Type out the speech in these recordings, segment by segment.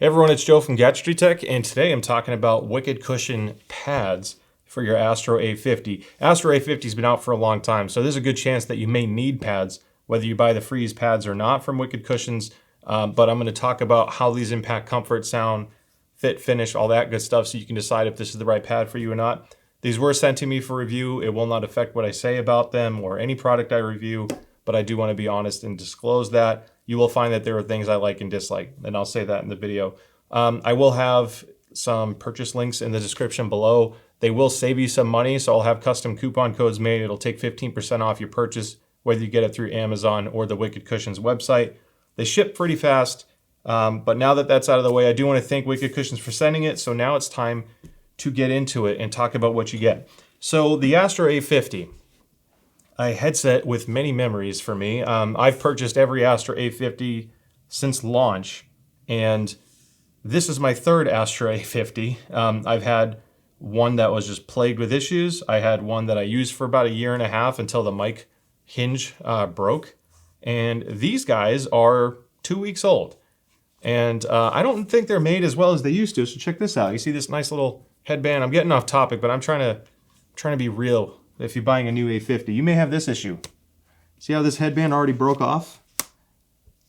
Hey everyone, it's Joe from Gadgetry Tech, and today I'm talking about Wicked Cushion pads for your Astro A50. Astro A50's been out for a long time, so there's a good chance that you may need pads, whether you buy the Freeze pads or not from Wicked Cushions. But I'm going to talk about how these impact comfort, sound, fit, finish, all that good stuff, so you can decide if this is the right pad for you or not. These were sent to me for review. It will not affect what I say about them or any product I review, but I do want to be honest and disclose that. You will find that there are things I like and dislike, and I'll say that in the video. I will have some purchase links in the description below. They will save you some money, so I'll have custom coupon codes made. It'll take 15% off your purchase, whether you get it through Amazon or the Wicked Cushions website. They ship pretty fast, but now that that's out of the way, I do want to thank Wicked Cushions for sending it, so now it's time to get into it and talk about what you get. So the Astro A50. A headset with many memories for me. I've purchased every Astro A50 since launch, and this is my third Astro A50. I've had one that was just plagued with issues. I had one that I used for about a year and a half until the mic hinge broke. And these guys are 2 weeks old. And I don't think they're made as well as they used to, so check this out. You see this nice little headband? I'm getting off topic, but I'm trying to be real. If you're buying a new A50, you may have this issue. See how this headband already broke off?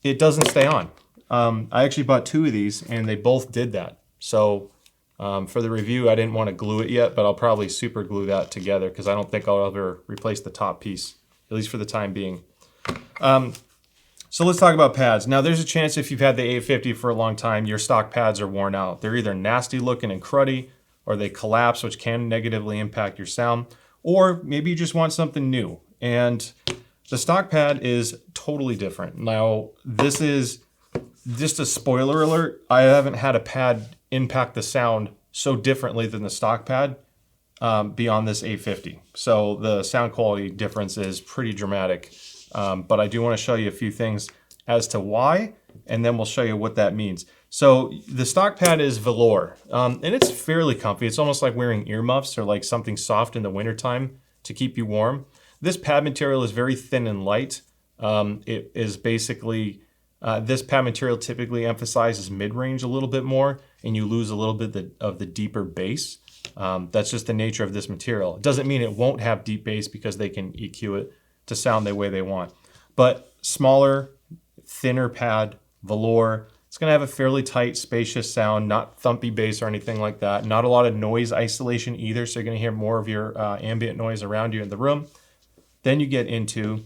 It doesn't stay on. I actually bought two of these and they both did that. So for the review, I didn't want to glue it yet, but I'll probably super glue that together because I don't think I'll ever replace the top piece, at least for the time being. So let's talk about pads. Now there's a chance if you've had the A50 for a long time, your stock pads are worn out. They're either nasty looking and cruddy or they collapse, which can negatively impact your sound. Or maybe you just want something new. And the stock pad is totally different. Now, this is just a spoiler alert. I haven't had a pad impact the sound so differently than the stock pad beyond this A50. So the sound quality difference is pretty dramatic. But I do want to show you a few things as to why, and then we'll show you what that means. So the stock pad is velour, and it's fairly comfy. It's almost like wearing earmuffs or like something soft in the wintertime to keep you warm. This pad material is very thin and light. It is basically, this pad material typically emphasizes mid-range a little bit more, and you lose a little bit of the deeper bass. That's just the nature of this material. It doesn't mean it won't have deep bass because they can EQ it to sound the way they want. But smaller, thinner pad, velour, it's going to have a fairly tight, spacious sound, not thumpy bass or anything like that. Not a lot of noise isolation either, so you're going to hear more of your ambient noise around you in the room. Then you get into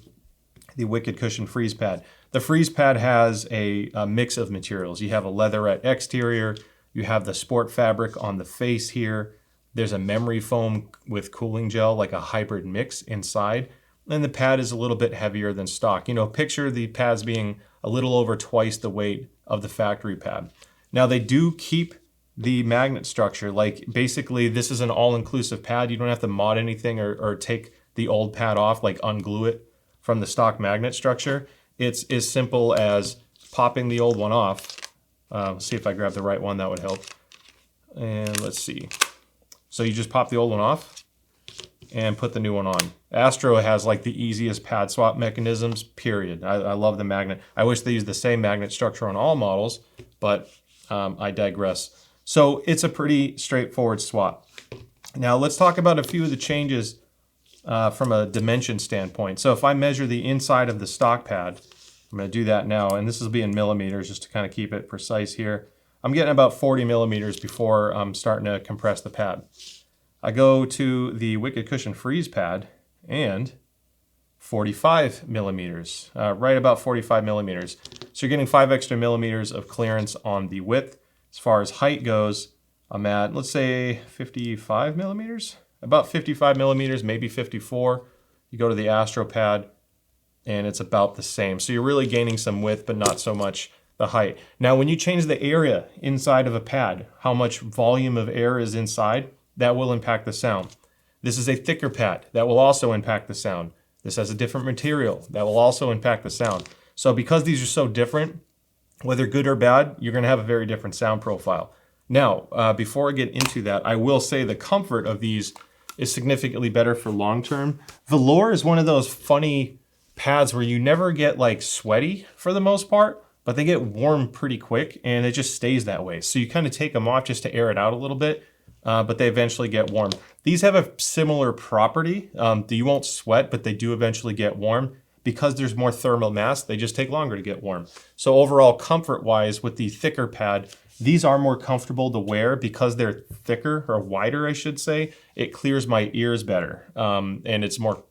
the Wicked Cushion Freeze pad. The Freeze pad has a mix of materials. You have a leatherette exterior, you have the sport fabric on the face here, there's a memory foam with cooling gel, like a hybrid mix inside, and the pad is a little bit heavier than stock. You know, picture the pads being a little over twice the weight of the factory pad. Now they do keep the magnet structure. Like basically this is an all-inclusive pad. You don't have to mod anything or take the old pad off, like unglue it from the stock magnet structure. It's as simple as popping the old one off. Let's see if I grab the right one, that would help. And let's see. So you just pop the old one off and put the new one on. Astro has like the easiest pad swap mechanisms, period. I love the magnet. I wish they used the same magnet structure on all models, but I digress. So it's a pretty straightforward swap. Now let's talk about a few of the changes from a dimension standpoint. So if I measure the inside of the stock pad, I'm going to do that now, and this will be in millimeters just to kind of keep it precise here. I'm getting about 40 millimeters before I'm starting to compress the pad. I go to the Wicked Cushion Freeze pad and 45 millimeters, right about 45 millimeters. So you're getting 5 extra millimeters of clearance on the width. As far as height goes, I'm at, let's say 55 millimeters, about 55 millimeters, maybe 54. You go to the Astro pad and it's about the same. So you're really gaining some width, but not so much the height. Now, when you change the area inside of a pad, how much volume of air is inside, that will impact the sound. This is a thicker pad. That will also impact the sound. This has a different material. That will also impact the sound. So because these are so different, whether good or bad, you're going to have a very different sound profile. Now, before I get into that, I will say the comfort of these is significantly better for long term. Velour is one of those funny pads where you never get like sweaty for the most part, but they get warm pretty quick and it just stays that way. So you kind of take them off just to air it out a little bit, but they eventually get warm. These have a similar property. You won't sweat, but they do eventually get warm. Because there's more thermal mass, they just take longer to get warm. So overall, comfort-wise, with the thicker pad, these are more comfortable to wear because they're thicker, or wider, I should say. It clears my ears better. And it's more,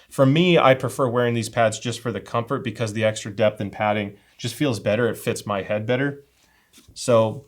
for me, I prefer wearing these pads just for the comfort because the extra depth and padding just feels better. It fits my head better. So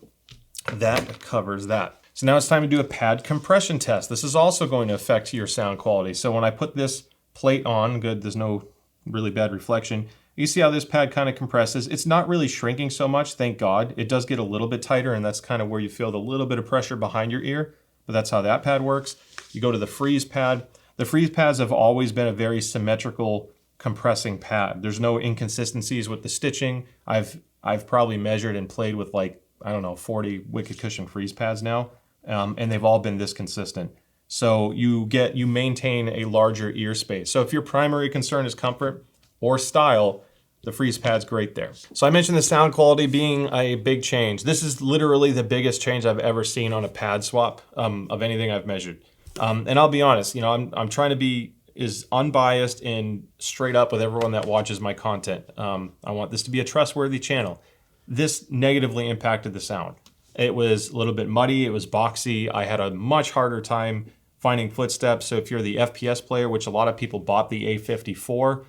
that covers that. So now it's time to do a pad compression test. This is also going to affect your sound quality. So when I put this plate on, good, there's no really bad reflection. You see how this pad kind of compresses. It's not really shrinking so much, thank God. It does get a little bit tighter, and that's kind of where you feel the little bit of pressure behind your ear, but that's how that pad works. You go to the freeze pad. The freeze pads have always been a very symmetrical compressing pad. There's no inconsistencies with the stitching. I've probably measured and played with 40 Wicked Cushion freeze pads now, and they've all been this consistent. So you maintain a larger ear space. So if your primary concern is comfort or style, the freeze pad's great there. So I mentioned the sound quality being a big change. This is literally the biggest change I've ever seen on a pad swap of anything I've measured. And I'll be honest, I'm trying to be as unbiased and straight up with everyone that watches my content. I want this to be a trustworthy channel. This negatively impacted the sound. It was a little bit muddy, it was boxy. I had a much harder time finding footsteps. So if you're the FPS player, which a lot of people bought the A50 for,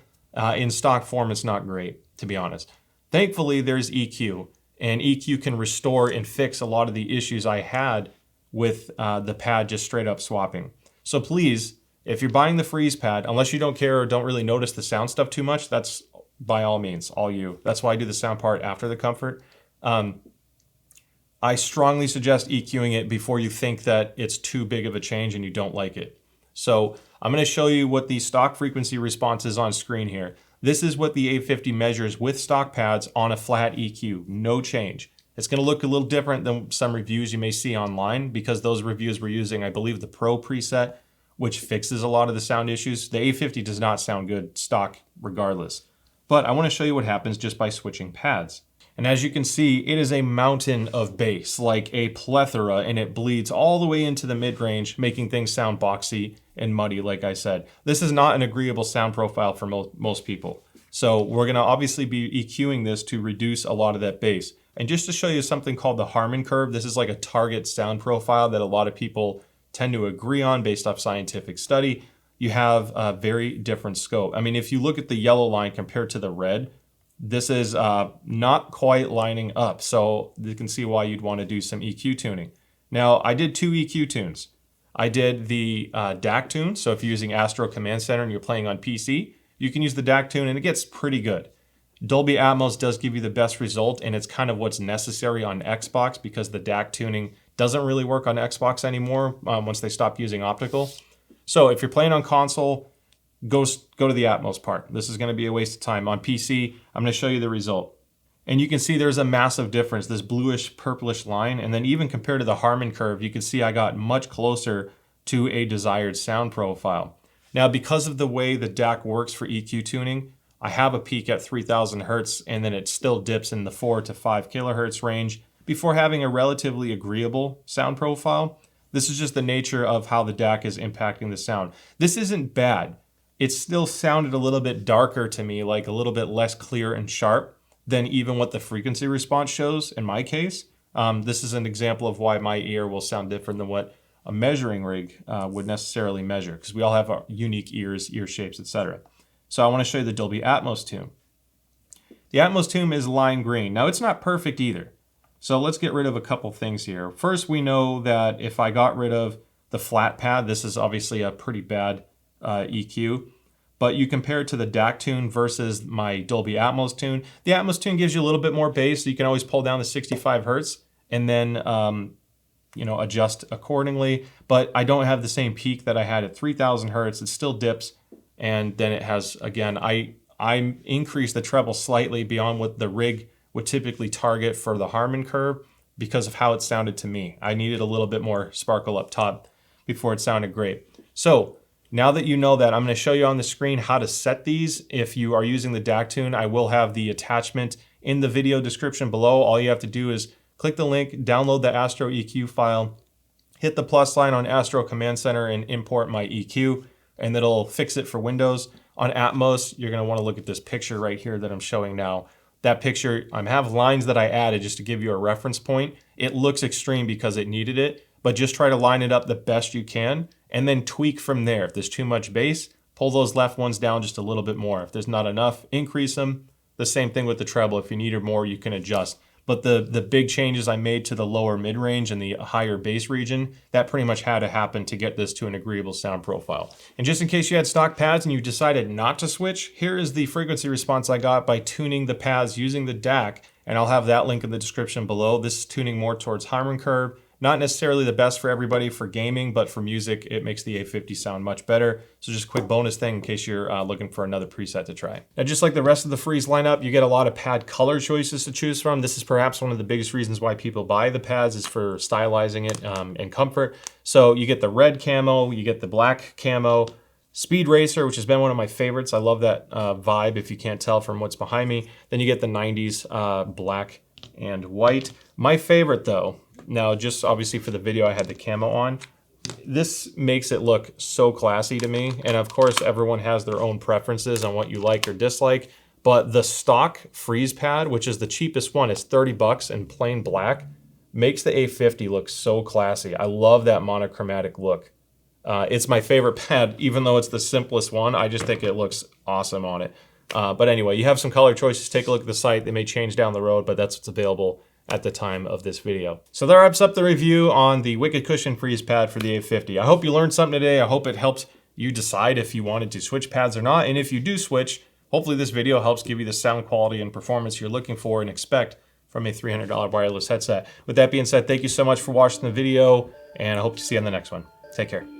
in stock form, it's not great, to be honest. Thankfully, there's EQ, and EQ can restore and fix a lot of the issues I had with the pad just straight up swapping. So please, if you're buying the freeze pad, unless you don't care or don't really notice the sound stuff too much, that's by all means, all you. That's why I do the sound part after the comfort. I strongly suggest EQing it before you think that it's too big of a change and you don't like it. So I'm going to show you what the stock frequency response is on screen here. This is what the A50 measures with stock pads on a flat EQ, no change. It's going to look a little different than some reviews you may see online because those reviews were using, I believe, the Pro preset, which fixes a lot of the sound issues. The A50 does not sound good stock regardless. But I want to show you what happens just by switching pads. And as you can see, it is a mountain of bass, like a plethora, and it bleeds all the way into the mid-range, making things sound boxy and muddy, like I said. This is not an agreeable sound profile for most people. So we're going to obviously be EQing this to reduce a lot of that bass. And just to show you something called the Harman curve, this is like a target sound profile that a lot of people tend to agree on based off scientific study. You have a very different scope. I mean, if you look at the yellow line compared to the red, this is not quite lining up. So you can see why you'd want to do some EQ tuning. Now, I did 2 EQ tunes. I did the DAC tune. So if you're using Astro Command Center and you're playing on PC, you can use the DAC tune and it gets pretty good. Dolby Atmos does give you the best result, and it's kind of what's necessary on Xbox because the DAC tuning doesn't really work on Xbox anymore once they stopped using optical. So if you're playing on console, go to the Atmos part. This is going to be a waste of time. On PC, I'm going to show you the result. And you can see there's a massive difference, this bluish purplish line. And then even compared to the Harman curve, you can see I got much closer to a desired sound profile. Now, because of the way the DAC works for EQ tuning, I have a peak at 3000 Hertz, and then it still dips in the 4 to 5 kilohertz range before having a relatively agreeable sound profile. This is just the nature of how the DAC is impacting the sound. This isn't bad. It still sounded a little bit darker to me, like a little bit less clear and sharp than even what the frequency response shows in my case. This is an example of why my ear will sound different than what a measuring rig would necessarily measure, because we all have our unique ears, ear shapes, etc. So I want to show you the Dolby Atmos tune. The Atmos tune is lime green. Now, it's not perfect either. So let's get rid of a couple things here. First, we know that if I got rid of the flat pad, this is obviously a pretty bad EQ. But you compare it to the DAC tune versus my Dolby Atmos tune. The Atmos tune gives you a little bit more bass, so you can always pull down to 65 Hertz and then adjust accordingly. But I don't have the same peak that I had at 3000 Hertz. It still dips. And then it has, again, I increased the treble slightly beyond what the rig would typically target for the Harman curve because of how it sounded to me. I needed a little bit more sparkle up top before it sounded great. So now that you know that, I'm going to show you on the screen how to set these. If you are using the DAC tune, I will have the attachment in the video description below. All you have to do is click the link, download the Astro EQ file, hit the plus sign on Astro Command Center and import my EQ, and it'll fix it for Windows. On Atmos, you're gonna wanna look at this picture right here that I'm showing now. That picture, I have lines that I added just to give you a reference point. It looks extreme because it needed it, but just try to line it up the best you can and then tweak from there. If there's too much bass, pull those left ones down just a little bit more. If there's not enough, increase them. The same thing with the treble. If you needed more, you can adjust. But the big changes I made to the lower mid-range and the higher bass region, that pretty much had to happen to get this to an agreeable sound profile. And just in case you had stock pads and you decided not to switch, here is the frequency response I got by tuning the pads using the DAC, and I'll have that link in the description below. This is tuning more towards Harman Kardon. Not necessarily the best for everybody for gaming, but for music, it makes the A50 sound much better. So just a quick bonus thing in case you're looking for another preset to try. Now, just like the rest of the Freeze lineup, you get a lot of pad color choices to choose from. This is perhaps one of the biggest reasons why people buy the pads is for stylizing it and comfort. So you get the red camo, you get the black camo, Speed Racer, which has been one of my favorites. I love that vibe if you can't tell from what's behind me. Then you get the 90s black and white. My favorite though, now just obviously for the video I had the camo on, this makes it look so classy to me. And of course everyone has their own preferences on what you like or dislike, but the stock Freeze pad, which is the cheapest one, is 30 bucks in plain black, makes the A50 look so classy. I love that monochromatic look. It's my favorite pad, even though it's the simplest one. I just think it looks awesome on it. But anyway, you have some color choices. Take a look at the site. They may change down the road, but that's what's available at the time of this video. So that wraps up the review on the Wicked Cushion Freeze pad for the A50. I hope you learned something today. I hope it helped you decide if you wanted to switch pads or not. And if you do switch, hopefully this video helps give you the sound quality and performance you're looking for and expect from a $300 wireless headset. With that being said, thank you so much for watching the video, and I hope to see you on the next one. Take care.